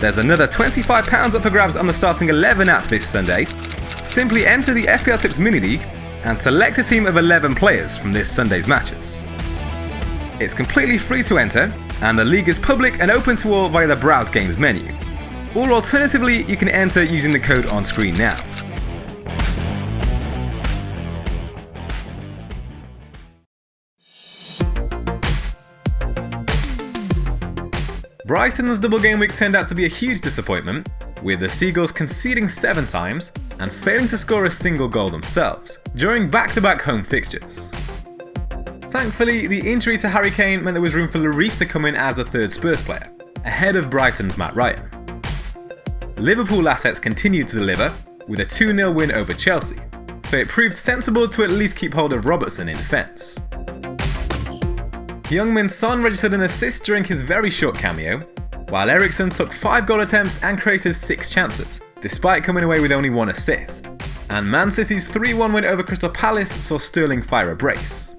There's another £25 up for grabs on the Starting 11 app this Sunday. Simply enter the FPLtips mini league and select a team of 11 players from this Sunday's matches. It's completely free to enter, and the league is public and open to all via the Browse Games menu. Or alternatively, you can enter using the code on screen now. Brighton's double game week turned out to be a huge disappointment, with the Seagulls conceding 7 times and failing to score a single goal themselves during back-to-back home fixtures. Thankfully, the injury to Harry Kane meant there was room for Lloris to come in as the third Spurs player, ahead of Brighton's Matt Ryan. Liverpool assets continued to deliver, with a 2-0 win over Chelsea, so it proved sensible to at least keep hold of Robertson in defence. Heung-min Son registered an assist during his very short cameo, while Eriksen took 5 goal attempts and created 6 chances, despite coming away with only 1 assist. And Man City's 3-1 win over Crystal Palace saw Sterling fire a brace.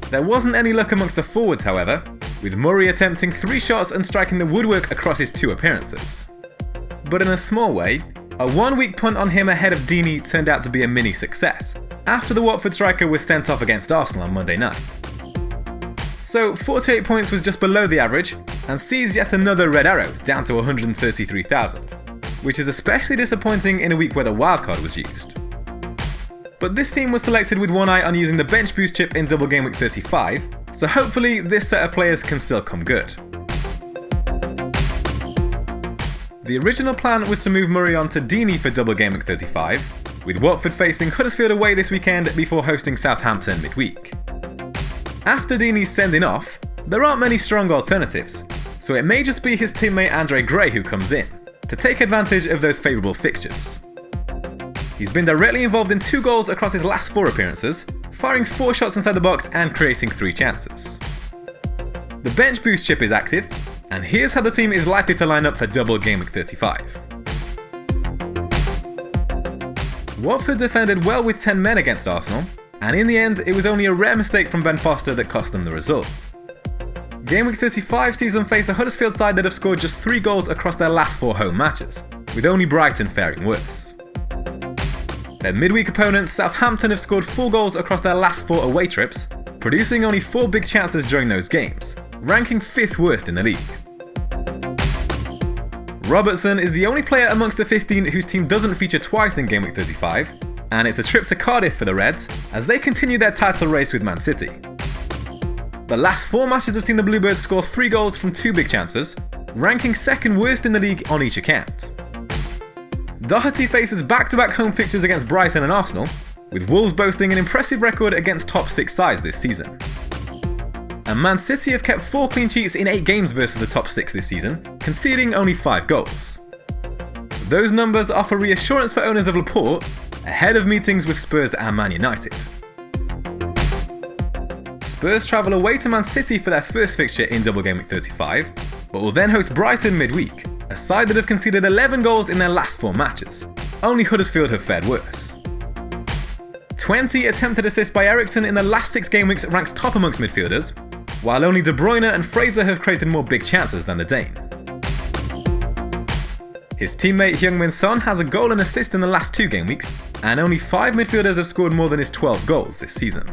There wasn't any luck amongst the forwards, however, with Murray attempting 3 shots and striking the woodwork across his 2 appearances. But in a small way, a 1-week punt on him ahead of Deeney turned out to be a mini success, after the Watford striker was sent off against Arsenal on Monday night. So 48 points was just below the average, and sees yet another red arrow down to 133,000, which is especially disappointing in a week where the wildcard was used. But this team was selected with one eye on using the bench boost chip in Double Gameweek 35, so hopefully this set of players can still come good. The original plan was to move Murray on to Deeney for Double Gameweek 35, with Watford facing Huddersfield away this weekend before hosting Southampton midweek. After Deeney's sending off, there aren't many strong alternatives, so it may just be his teammate Andre Gray who comes in, to take advantage of those favourable fixtures. He's been directly involved in 2 goals across his last 4 appearances, firing 4 shots inside the box and creating 3 chances. The bench boost chip is active, and here's how the team is likely to line up for Double Gameweek 35. Watford defended well with 10 men against Arsenal, and in the end, it was only a rare mistake from Ben Foster that cost them the result. Gameweek 35 sees them face a Huddersfield side that have scored just 3 goals across their last 4 home matches, with only Brighton faring worse. Their midweek opponents, Southampton, have scored 4 goals across their last 4 away trips, producing only 4 big chances during those games, ranking 5th worst in the league. Robertson is the only player amongst the 15 whose team doesn't feature twice in Gameweek 35, and it's a trip to Cardiff for the Reds as they continue their title race with Man City. The last 4 matches have seen the Bluebirds score 3 goals from 2 big chances, ranking 2nd worst in the league on each account. Doherty faces back-to-back home fixtures against Brighton and Arsenal, with Wolves boasting an impressive record against top 6 sides this season. And Man City have kept 4 clean sheets in 8 games versus the top 6 this season, conceding only 5 goals. Those numbers offer reassurance for owners of Laporte, ahead of meetings with Spurs and Man United. Spurs travel away to Man City for their first fixture in Double Gameweek 35, but will then host Brighton midweek, a side that have conceded 11 goals in their last 4 matches. Only Huddersfield have fared worse. 20 attempted assists by Eriksen in the last 6 game weeks ranks top amongst midfielders, while only De Bruyne and Fraser have created more big chances than the Dane. His teammate Heung-min Son has a goal and assist in the last 2 game weeks, and only 5 midfielders have scored more than his 12 goals this season.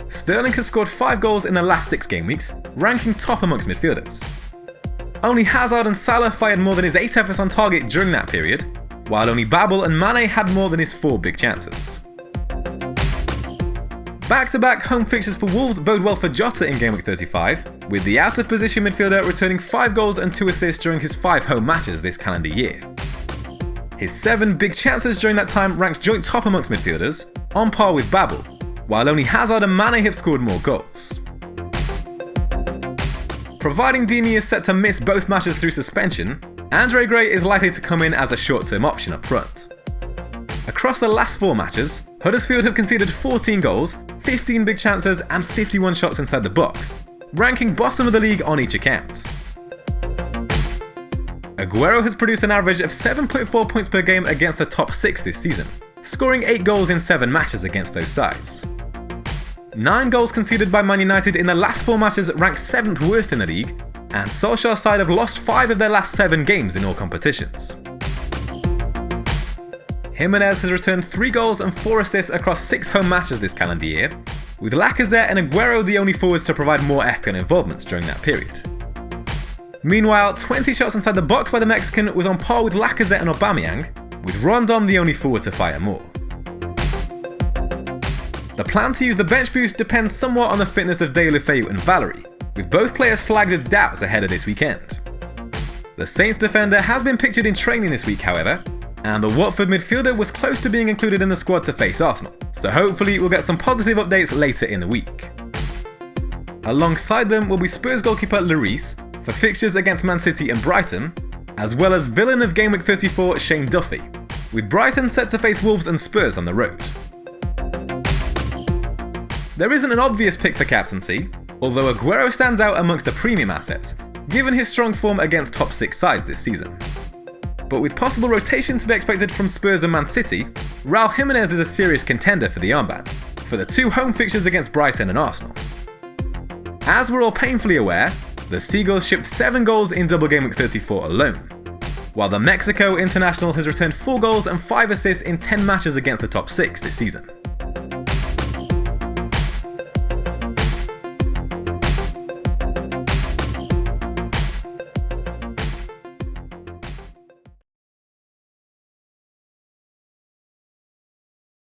Sterling has scored 5 goals in the last 6 game weeks, ranking top amongst midfielders. Only Hazard and Salah fired more than his 8 efforts on target during that period, while only Babel and Mane had more than his 4 big chances. Back-to-back home fixtures for Wolves bode well for Jota in Gameweek 35, with the out-of-position midfielder returning 5 goals and 2 assists during his 5 home matches this calendar year. His 7 big chances during that time ranks joint top amongst midfielders, on par with Babel, while only Hazard and Mane have scored more goals. Providing Deeney is set to miss both matches through suspension, Andre Gray is likely to come in as a short-term option up front. Across the last 4 matches, Huddersfield have conceded 14 goals, 15 big chances and 51 shots inside the box, ranking bottom of the league on each account. Agüero has produced an average of 7.4 points per game against the top 6 this season, scoring 8 goals in 7 matches against those sides. 9 goals conceded by Man United in the last 4 matches ranked 7th worst in the league, and Solskjaer's side have lost 5 of their last 7 games in all competitions. Jimenez has returned 3 goals and 4 assists across 6 home matches this calendar year, with Lacazette and Agüero the only forwards to provide more FPL involvements during that period. Meanwhile, 20 shots inside the box by the Mexican was on par with Lacazette and Aubameyang, with Rondon the only forward to fire more. The plan to use the bench boost depends somewhat on the fitness of Deulofeu and Valery, with both players flagged as doubts ahead of this weekend. The Saints defender has been pictured in training this week, however, and the Watford midfielder was close to being included in the squad to face Arsenal, so hopefully we'll get some positive updates later in the week. Alongside them will be Spurs goalkeeper Lloris for fixtures against Man City and Brighton, as well as villain of Gameweek 34 Shane Duffy, with Brighton set to face Wolves and Spurs on the road. There isn't an obvious pick for captaincy, although Agüero stands out amongst the premium assets, given his strong form against top 6 sides this season. But with possible rotation to be expected from Spurs and Man City, Raul Jimenez is a serious contender for the armband, for the 2 home fixtures against Brighton and Arsenal. As we're all painfully aware, the Seagulls shipped 7 goals in Double Gameweek 34 alone, while the Mexico international has returned 4 goals and 5 assists in 10 matches against the top 6 this season.